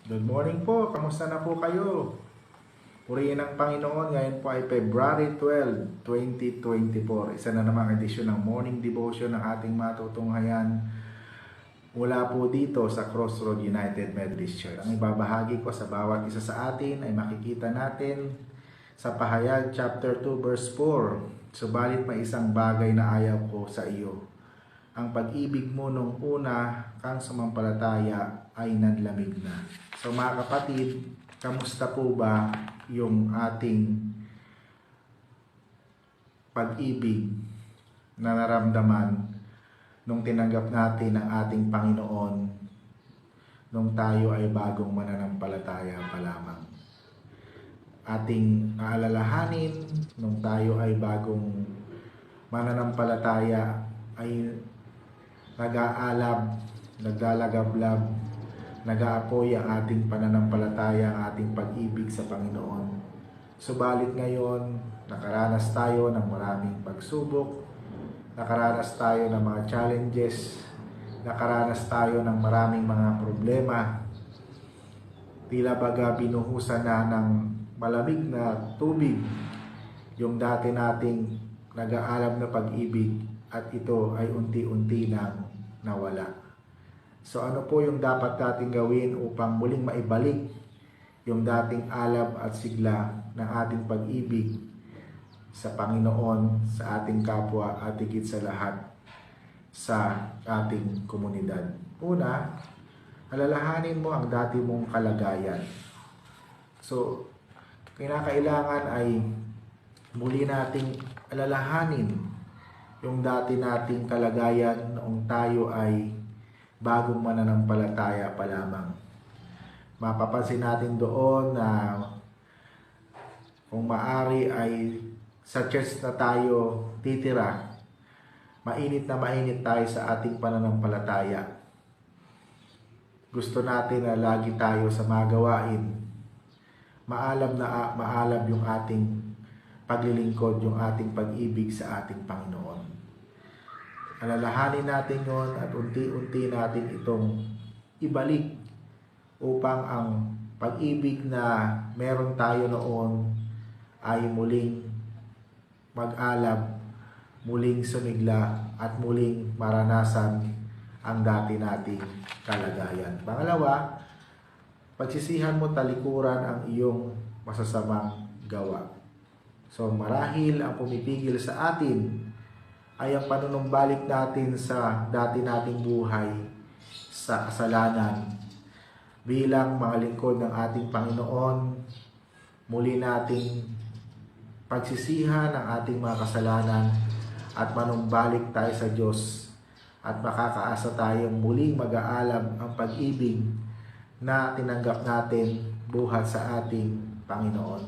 Good morning po. Kamusta na po kayo? Purihin ang Panginoon. Ngayon po ay February 12, 2024. Isa na namang edisyon ng Morning Devotion ng ating matutunghayan mula po dito sa Crossroad United Methodist Church. Ang ibabahagi ko sa bawat isa sa atin ay makikita natin sa Pahayag chapter 2 verse 4. Subalit may isang bagay na ayaw ko sa iyo. Ang pag-ibig mo nung una kang sumampalataya ay nanlamig na. So mga kapatid, kamusta po ba yung ating pag-ibig na naramdaman nung tinanggap natin ang ating Panginoon nung tayo ay bagong mananampalataya pa lamang? Ating aalalahanin nung tayo ay bagong mananampalataya ay nag-aalab, naglalagablab, nag-aapoy ang ating pananampalataya, ang ating pag-ibig sa Panginoon. Subalit ngayon, nakaranas tayo ng maraming pagsubok, nakaranas tayo ng mga challenges, nakaranas tayo ng maraming mga problema. Tila baga binuhusan na ng malamig na tubig yung dati nating nag-aalab na pag-ibig at ito ay unti-unti nang nawala. So ano po yung dapat natin gawin upang muling maibalik yung dating alab at sigla ng ating pag-ibig sa Panginoon, sa ating kapwa at higit sa lahat sa ating komunidad? Una, alalahanin mo ang dati mong kalagayan. So, kinakailangan ay muli nating alalahanin yung dati nating kalagayan noong tayo ay bagong mananampalataya pa lamang. Mapapansin natin doon na kung maari ay sa church na tayo titira, mainit na mainit tayo sa ating pananampalataya. Gusto natin na lagi tayo sa mga gawain. Maalab na maalab yung ating paglilingkod, yung ating pag-ibig sa ating Panginoon. Alalahanin natin yon at unti-unti natin itong ibalik upang ang pag-ibig na meron tayo noon ay muling mag-alab, muling sumigla at muling maranasan ang dati nating kalagayan. Pangalawa, pagsisihan mo talikuran ang iyong masasamang gawa. So marahil ang pumipigil sa atin ay ang panunumbalik natin sa dati nating buhay sa kasalanan. Bilang mga lingkod ng ating Panginoon, muli nating pagsisihan ang ating mga kasalanan at manumbalik tayo sa Diyos at makakaasa tayong muling mag-aalab ang pag-ibig na tinanggap natin buhat sa ating Panginoon.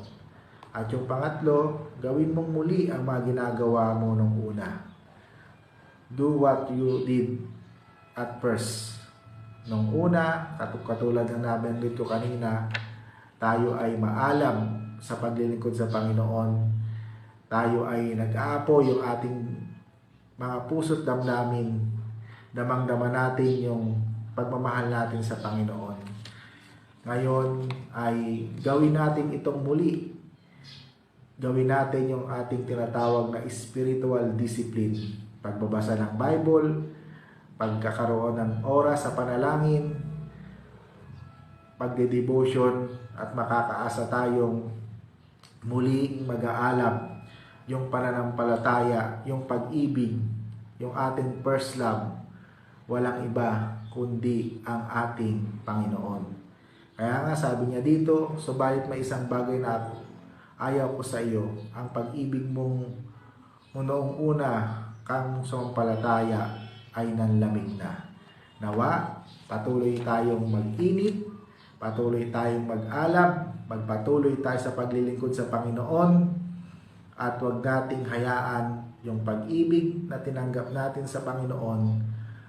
At yung pangatlo, gawin mong muli ang mga ginagawa mo nung una. Do what you did at first. Nung una, katulad ng nabanggit ko kanina, tayo ay maalam sa paglilingkod sa Panginoon. Tayo ay nag-aapo yung ating mga puso't damdamin. Damang-dama natin yung pagmamahal natin sa Panginoon. Ngayon ay gawin natin itong muli. Gawin natin yung ating tinatawag na spiritual discipline. Pagbabasa ng Bible, pagkakaroon ng oras sa panalangin, pagde-devotion, at makakaasa tayong muling mag-aalab yung pananampalataya, yung pag-ibig, yung ating first love, walang iba kundi ang ating Panginoon. Kaya nga sabi niya dito, subalit may isang bagay na ayaw ko sa iyo, ang pag-ibig mong noong una kang sumampalataya ay nanlamig na. Nawa, patuloy tayong mag-init, patuloy tayong mag-alab, magpatuloy tayo sa paglilingkod sa Panginoon, at huwag nating hayaan yung pag-ibig na tinanggap natin sa Panginoon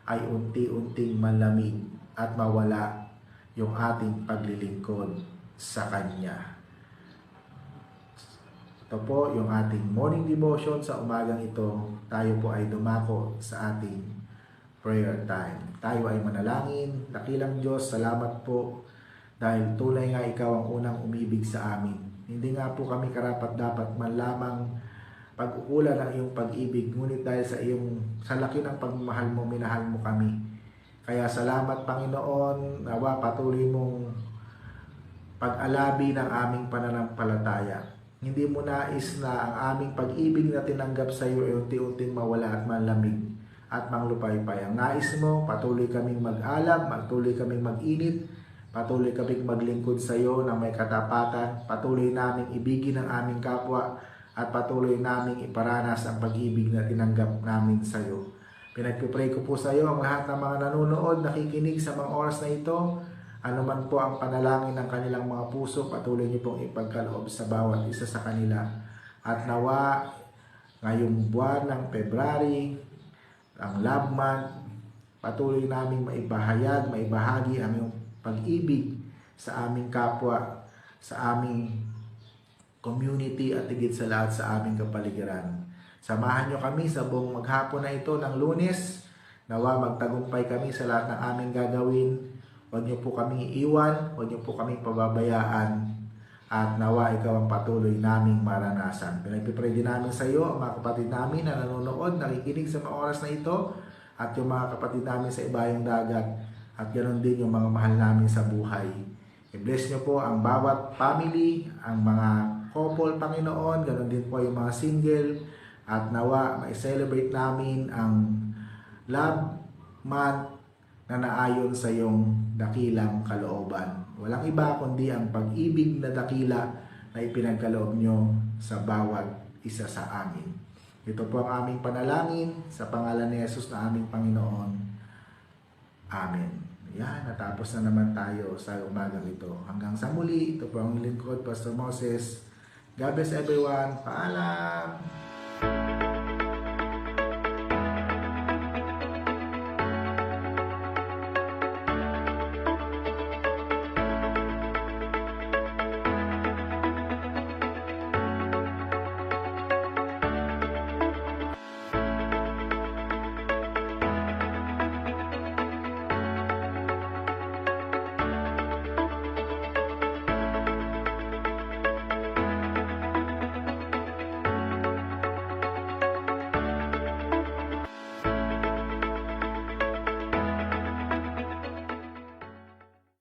ay unti-unting malamig at mawala yung ating paglilingkod sa Kanya. Ito po yung ating morning devotion sa umagang ito. Tayo po ay dumako sa ating prayer time. Tayo ay manalangin. Dakilang Diyos, salamat po dahil tunay nga ikaw ang unang umibig sa amin. Hindi nga po kami karapat-dapat man lamang pag-ukulan ng iyong pag-ibig, ngunit dahil sa laki ng pagmamahal mo, minahal mo kami. Kaya salamat Panginoon, nawa patuloy mong pag-alabi ng aming pananampalataya. Hindi mo nais na ang aming pag-ibig na tinanggap sa iyo ay unti-unting mawala at manlamig at manglupaypay. Ang nais mo, patuloy kaming mag-alab, patuloy kaming mag-init, patuloy kaming maglingkod sa iyo ng may katapatan, patuloy naming ibigin ang aming kapwa, at patuloy naming iparanas ang pag-ibig na tinanggap namin sa iyo. Pinagpipray ko po sa iyo ang lahat ng mga nanonood, nakikinig sa mga oras na ito. Ano man po ang panalangin ng kanilang mga puso, patuloy niyo pong ipagkaloob sa bawat isa sa kanila. At nawa, ngayong buwan ng February, ang Love Month, patuloy naming maibahagi ang iyong pag-ibig sa aming kapwa, sa aming community at higit sa lahat sa aming kapaligiran. Samahan niyo kami sa buong maghapon na ito ng Lunes. Nawa magtagumpay kami sa lahat ng aming gagawin. Huwag niyo po kami iiwan, huwag niyo po kami pababayaan. At nawa ikaw ang patuloy naming maranasan. Pinagpipray din namin sa iyo ang mga kapatid namin na nanonood, nakikinig sa mga oras na ito. At yung mga kapatid namin sa ibayong dagat. At ganoon din yung mga mahal namin sa buhay. I-bless niyo po ang bawat family, ang mga couple, Panginoon, ganoon din po yung mga single, at nawa ma-celebrate namin ang Love Month na naayon sa iyong dakilang kalooban. Walang iba kundi ang pag-ibig na dakila na ipinagkaloob nyo sa bawat isa sa amin. Ito po ang aming panalangin sa pangalan ni Jesus na aming Panginoon. Amen. Yan, natapos na naman tayo sa umagang ito. Hanggang sa muli, ito po ang lingkod, Pastor Moses. God bless everyone. Paalam!